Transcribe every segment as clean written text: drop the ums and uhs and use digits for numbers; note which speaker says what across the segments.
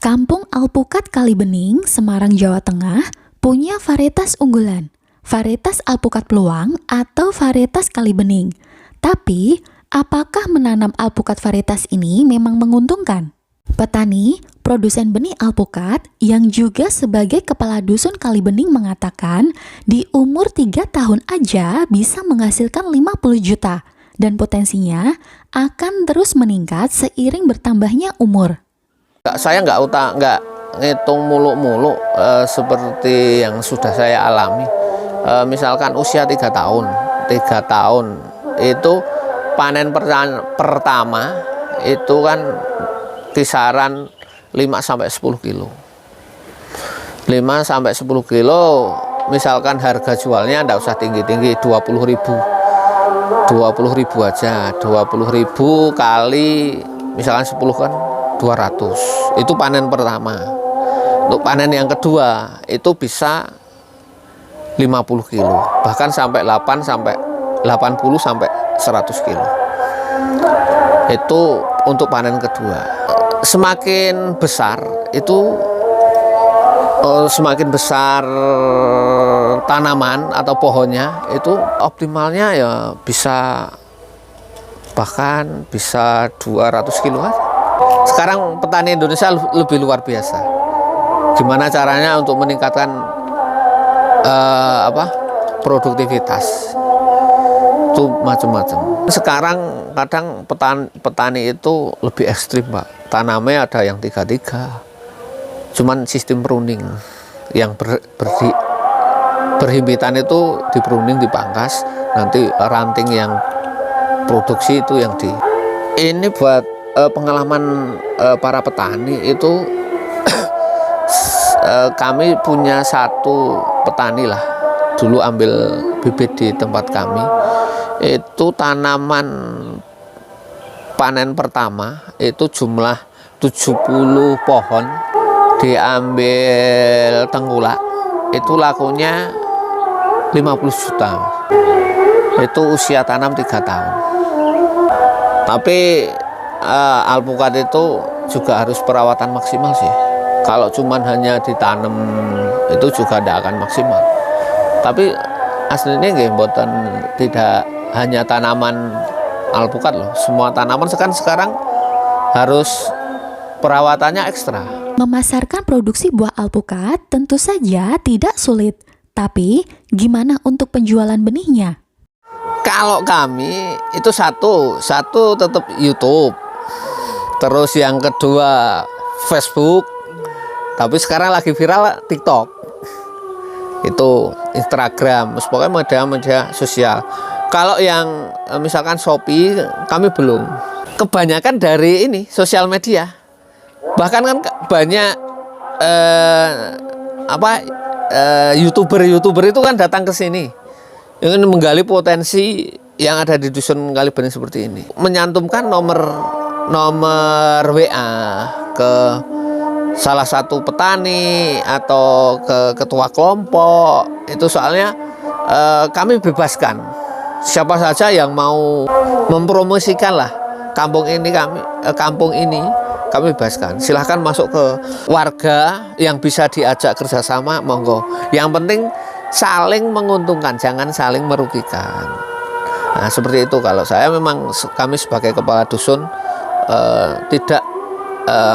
Speaker 1: Kampung Alpukat Kalibening, Semarang, Jawa Tengah, punya varietas unggulan, varietas alpukat peluang atau varietas Kalibening. Tapi, apakah menanam alpukat varietas ini memang menguntungkan? Petani, produsen benih alpukat yang juga sebagai kepala dusun Kalibening mengatakan di umur 3 tahun aja bisa menghasilkan 50 juta dan potensinya akan terus meningkat seiring bertambahnya umur.
Speaker 2: Saya nggak ngitung muluk-muluk seperti yang sudah saya alami. Misalkan usia 3 tahun itu panen pertama itu kan kisaran 5-10 kilo. 5-10 kilo, misalkan harga jualnya nggak usah tinggi-tinggi, 20.000 aja. 20.000 kali misalkan 10 kan 200. Itu panen pertama. Untuk panen yang kedua itu bisa 50 kilo, bahkan sampai 80 sampai 100 kilo. Itu untuk panen kedua. Semakin besar itu semakin besar tanaman atau pohonnya, itu optimalnya ya bisa bahkan bisa 200 kilo aja. Sekarang petani Indonesia lebih luar biasa. Gimana caranya untuk meningkatkan produktivitas? Itu macam-macam. Sekarang kadang petani itu lebih ekstrim, Pak. Tanamnya ada yang 3-3. Cuman sistem pruning yang berhimpitan itu di pruning, dipangkas, nanti ranting yang produksi itu yang di. Ini buat pengalaman para petani itu kami punya satu petani lah, dulu ambil bibit di tempat kami, itu tanaman panen pertama itu jumlah 70 pohon diambil tengkulak, itu lakunya 50 juta. Itu usia tanam 3 tahun. Tapi alpukat itu juga harus perawatan maksimal sih. Kalau cuman hanya ditanam itu juga tidak akan maksimal. Tapi aslinya nggih mboten, tidak hanya tanaman alpukat loh. Semua tanaman sekarang harus perawatannya ekstra.
Speaker 1: Memasarkan produksi buah alpukat tentu saja tidak sulit. Tapi gimana untuk penjualan benihnya?
Speaker 2: Kalau kami itu satu tetap YouTube. Terus yang kedua Facebook, tapi sekarang lagi viral TikTok, itu Instagram, pokoknya media sosial. Kalau yang misalkan Shopee kami belum. Kebanyakan dari ini sosial media. Bahkan kan banyak YouTuber itu kan datang ke sini ingin menggali potensi yang ada di dusun Kalibening seperti ini. Menyantumkan nomor WA ke salah satu petani atau ke ketua kelompok, itu soalnya kami bebaskan siapa saja yang mau mempromosikan lah kampung ini kami bebaskan. Silahkan masuk ke warga yang bisa diajak kerjasama, monggo. Yang penting saling menguntungkan, jangan saling merugikan. Nah, seperti itu. Kalau saya memang kami sebagai kepala dusun tidak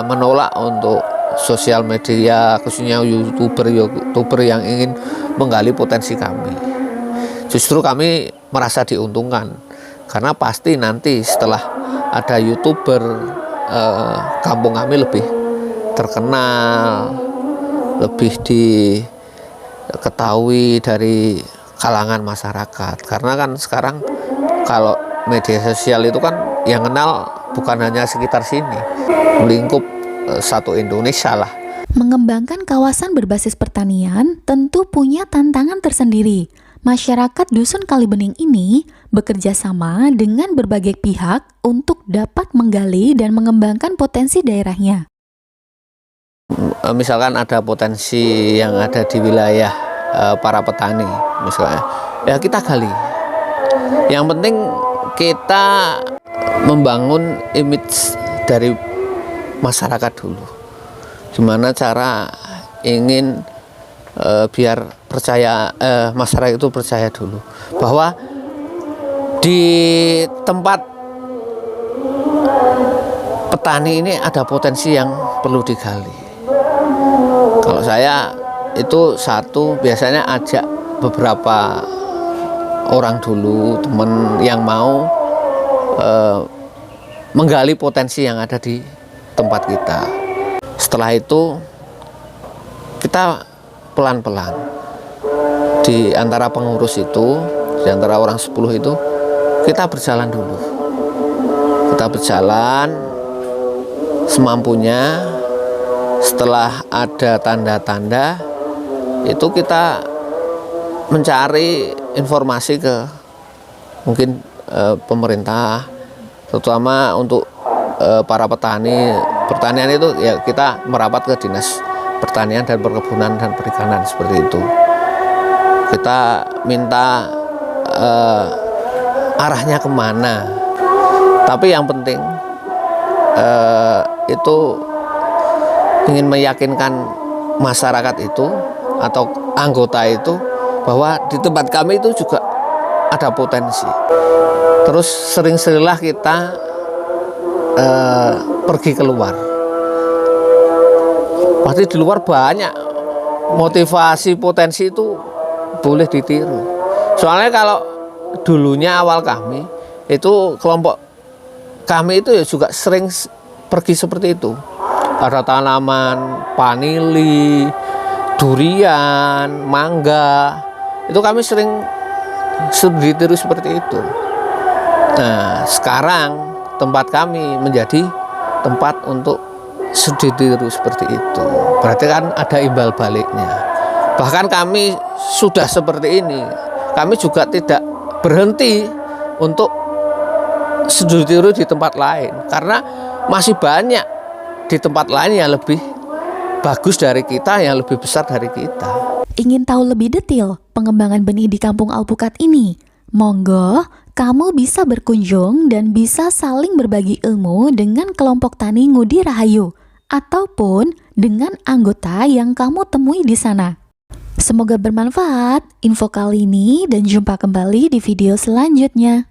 Speaker 2: menolak untuk sosial media, khususnya YouTuber yang ingin menggali potensi kami. Justru kami merasa diuntungkan, karena pasti nanti setelah ada YouTuber, kampung kami lebih terkenal, lebih diketahui dari kalangan masyarakat. Karena kan sekarang kalau media sosial itu kan yang kenal bukan hanya sekitar sini, melingkup satu Indonesia lah.
Speaker 1: Mengembangkan kawasan berbasis pertanian tentu punya tantangan tersendiri. Masyarakat Dusun Kalibening ini bekerja sama dengan berbagai pihak untuk dapat menggali dan mengembangkan potensi daerahnya.
Speaker 2: Misalkan ada potensi yang ada di wilayah para petani, misalnya, ya kita gali. Yang penting kita membangun image dari masyarakat dulu. Gimana cara ingin biar percaya, masyarakat itu percaya dulu bahwa di tempat petani ini ada potensi yang perlu digali. Kalau saya itu satu, biasanya ajak beberapa orang dulu, teman yang mau menggali potensi yang ada di tempat kita. Setelah itu kita pelan-pelan di antara pengurus itu, di antara orang 10 itu, kita berjalan dulu. Kita berjalan semampunya. Setelah ada tanda-tanda itu kita mencari informasi ke mungkin pemerintah, terutama untuk para petani. Pertanian itu ya kita merapat ke Dinas Pertanian dan Perkebunan dan Perikanan, seperti itu. Kita minta arahnya kemana. Tapi yang penting itu ingin meyakinkan masyarakat itu atau anggota itu bahwa di tempat kami itu juga ada potensi. Terus sering-seringlah kita pergi keluar. Pasti di luar banyak motivasi potensi itu boleh ditiru. Soalnya kalau dulunya awal kami itu kelompok kami itu ya juga sering pergi seperti itu. Ada tanaman vanili, durian, mangga. Itu kami sering ditiru seperti itu. Nah, sekarang tempat kami menjadi tempat untuk ditiru seperti itu. Berarti kan ada imbal baliknya. Bahkan kami sudah seperti ini, kami juga tidak berhenti untuk ditiru di tempat lain. Karena masih banyak di tempat lain yang lebih bagus dari kita, yang lebih besar dari kita.
Speaker 1: Ingin tahu lebih detail pengembangan benih di Kampung Alpukat ini? Monggo, kamu bisa berkunjung dan bisa saling berbagi ilmu dengan kelompok tani Ngudi Rahayu ataupun dengan anggota yang kamu temui di sana. Semoga bermanfaat info kali ini dan jumpa kembali di video selanjutnya.